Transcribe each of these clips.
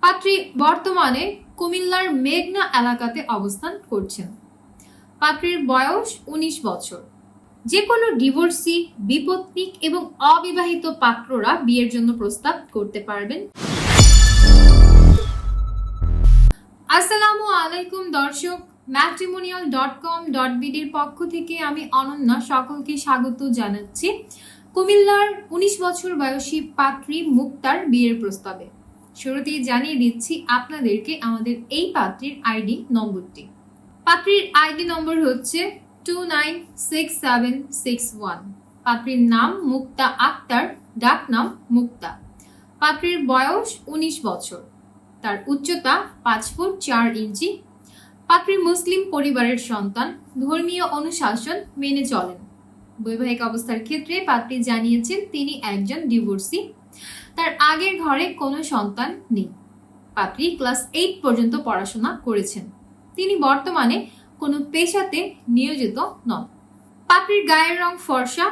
পাত্রী বর্তমানে কুমিল্লার মেঘনা এলাকাতে অবস্থান করছেন। পাত্রীর বয়স ১৯ বছর। যে কোনো ডিভোর্সি, বিপত্নিক এবং অবিবাহিত পাত্ররা বিয়ের জন্য প্রস্তাব করতে পারবেন। আসসালামু আলাইকুম দর্শক, matrimonial.com.bd এর পক্ষ থেকে আমি অনন্যা সকলকে স্বাগত জানাচ্ছি কুমিল্লার ১৯ বছর বয়সী পাত্রী মুক্তার বিয়ের প্রস্তাবে। শুরুতেই জানিয়ে দিচ্ছি আপনাদেরকে আমাদের এই পাত্রীর আইডি নম্বরটি। পাত্রীর আইডি নম্বর হচ্ছে 296761। পাত্রীর নাম মুক্তা আক্তার, ডাক নাম মুক্তা। পাত্রীর বয়স ১৯ বছর। তার উচ্চতা ৫ ফুট ৪ ইঞ্চি। পাত্রী মুসলিম পরিবারের সন্তান, ধর্মীয় অনুশাসন মেনে চলেন। বৈবাহিক অবস্থার ক্ষেত্রে পাত্রী জানিয়েছেন তিনি একজন ডিভোর্সি। তার আগের ঘরে কোনো সন্তান নেই। পাত্রী ক্লাস ৮ পর্যন্ত পড়াশোনা করেছেন। তিনি বর্তমানে কোনো পেশাতে নিয়োজিত নন। পাত্রীর গায়ের রং ফর্সা।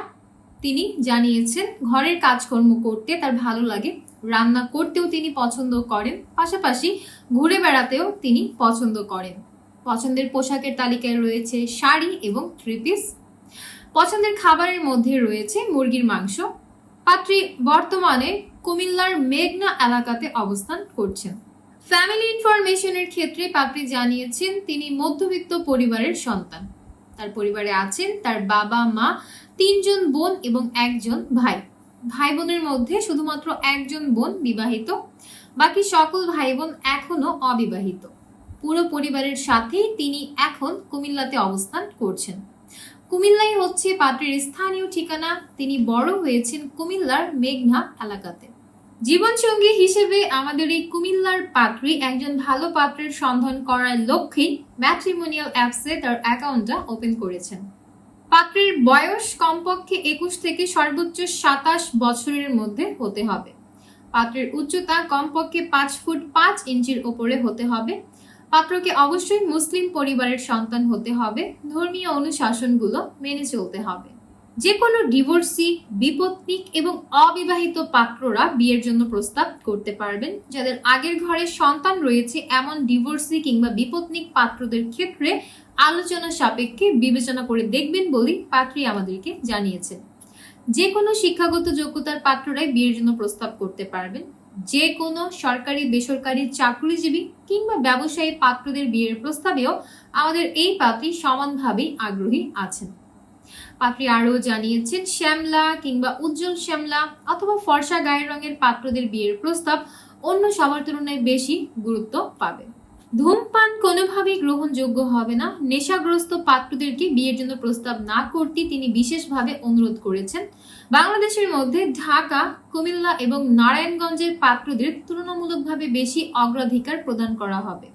তিনি জানিয়েছেন ঘরের কাজকর্ম করতে তার ভালো লাগে, রান্না করতেও তিনি পছন্দ করেন, পাশাপাশি ঘুরে বেড়াতেও তিনি পছন্দ করেন। পছন্দের পোশাকের তালিকায় রয়েছে শাড়ি এবং থ্রি পিস। পছন্দের খাবারের মধ্যে রয়েছে মুরগির মাংস। পাত্রী বর্তমানে কুমিল্লার মেঘনা এলাকাতে অবস্থান করছেন। ফ্যামিলি ইনফরমেশনের ক্ষেত্রে পাত্রী জানিয়েছেন তিনি মধ্যবিত্ত পরিবারের সন্তান। তার পরিবারে আছেন তার বাবা মা, ৩ জন বোন এবং ১ জন ভাই। ভাই বোনের মধ্যে শুধুমাত্র ১ জন বোন বিবাহিত, বাকি সকল ভাই বোন এখনো অবিবাহিত। পুরো পরিবারের সাথেই তিনি এখন কুমিল্লাতে অবস্থান করছেন। কুমিল্লাই হচ্ছে পাত্রীর স্থানীয় ঠিকানা। তিনি বড় হয়েছেন কুমিল্লার মেঘনা এলাকাতে। জীবনসঙ্গী হিসেবে আমাদের এই কুমিল্লার পাত্রী একজন ভালো পাত্রের সন্ধান করার লক্ষ্যেই ম্যাট্রিমোনিয়াল অ্যাপসে তার অ্যাকাউন্টটা ওপেন করেছেন। পাত্রীর বয়স কমপক্ষে ২১ থেকে সর্বোচ্চ ২৭ বছরের মধ্যে হতে হবে। পাত্রের উচ্চতা কমপক্ষে ৫ ফুট ৫ ইঞ্চির ওপরে হতে হবে। পাত্রকে অবশ্যই মুসলিম পরিবারের সন্তান হতে হবে। ধর্মীয় অনুশাসনগুলো মেনে চলতে হবে। যে কোনো ডিভোর্সি, বিপত্নিক এবং অবিবাহিত পাত্ররা বিয়ের জন্য প্রস্তাব করতে পারবেন। যাদের আগের ঘরে সন্তান রয়েছে এমন ডিভোর্সি কিংবা বিপত্নিক পাত্রদের ক্ষেত্রে আলোচনা সাপেক্ষে বিবেচনা করে দেখবেন বলেই পাত্রী আমাদেরকে জানিয়েছেন। যে কোনো শিক্ষাগত যোগ্যতার পাত্ররাই বিয়ের জন্য প্রস্তাব করতে পারবেন। যে কোনো সরকারি বেসরকারি চাকরিজীবী কিংবা ব্যবসায়ী পাত্রদের বিয়ের প্রস্তাবেও আমাদের এই পাত্রী সমানভাবেই আগ্রহী আছেন। পাত্রী আরও জানিয়েছেন শ্যামলা কিংবা উজ্জ্বল শ্যামলা অথবা ফর্সা গায়ের রঙের পাত্রদের বিয়ের প্রস্তাব অন্য সবার তুলনায় বেশি গুরুত্ব পাবে। ধূমপান কোনোভাবেই গ্রহণযোগ্য হবে না। নেশাগ্রস্ত পাত্রদেরকে বিয়ের জন্য প্রস্তাব না করতে তিনি বিশেষভাবে অনুরোধ করেছেন। বাংলাদেশের মধ্যে ঢাকা, কুমিল্লা এবং নারায়ণগঞ্জের পাত্রদের তুলনামূলকভাবে বেশি অগ্রাধিকার প্রদান করা হবে।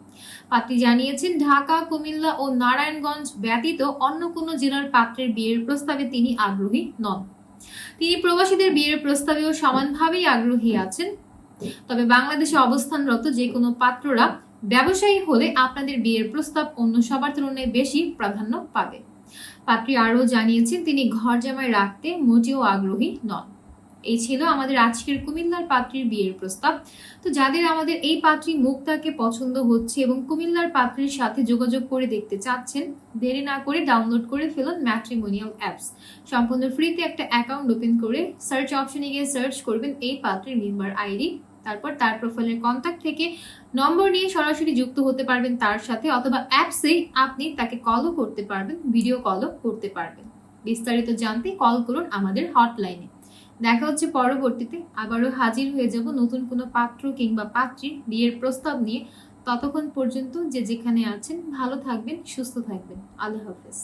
পাত্রী জানিয়েছেন ঢাকা, কুমিল্লা ও নারায়ণগঞ্জ ব্যতীত অন্য কোনো জেলার পাত্রের বিয়ের প্রস্তাবে তিনি আগ্রহী নন। তিনি প্রবাসীদের বিয়ের প্রস্তাবেও সমানভাবেই আগ্রহী আছেন। তবে বাংলাদেশে অবস্থানরত যে কোনো পাত্ররা ব্যবসায়ী হলে আপনাদের বিয়ের প্রস্তাব অন্য সবার তুলনায় বেশি প্রাধান্য পাবে। পাত্রী আরও জানিয়েছেন তিনি ঘর জামাই রাখতে মোটেও আগ্রহী নন। এই ছিল আমাদের আজকের কুমিল্লার পাত্রীর বিয়ের প্রস্তাব। তো যাদের আমাদের এই পাত্রী মুক্তাকে পছন্দ হচ্ছে এবং কুমিল্লার পাত্রীর সাথে যোগাযোগ করে দেখতে চাচ্ছেন, দেরি না করে ডাউনলোড করে ফেলুন ম্যাট্রিমোনিয়াল অ্যাপস। সম্পূর্ণ ফ্রিতে একটা অ্যাকাউন্ট ওপেন করে সার্চ অপশনে গিয়ে সার্চ করবেন এই পাত্রীর মেম্বার আইডি। তারপর তার প্রোফাইলের কন্ট্যাক্ট থেকে নম্বর নিয়ে সরাসরি যুক্ত হতে পারবেন তার সাথে, অথবা অ্যাপসেই আপনি তাকে কলও করতে পারবেন, ভিডিও কলও করতে পারবেন। বিস্তারিত জানতে কল করুন আমাদের হটলাইনে। দেখা হচ্ছে পরবর্তীতে। আবারও হাজির হয়ে যাব নতুন কোনো পাত্র কিংবা পাত্রীর বিয়ের প্রস্তাব নিয়ে। ততক্ষণ পর্যন্ত যে যেখানে আছেন ভালো থাকবেন, সুস্থ থাকবেন। আল্লাহ হাফেজ।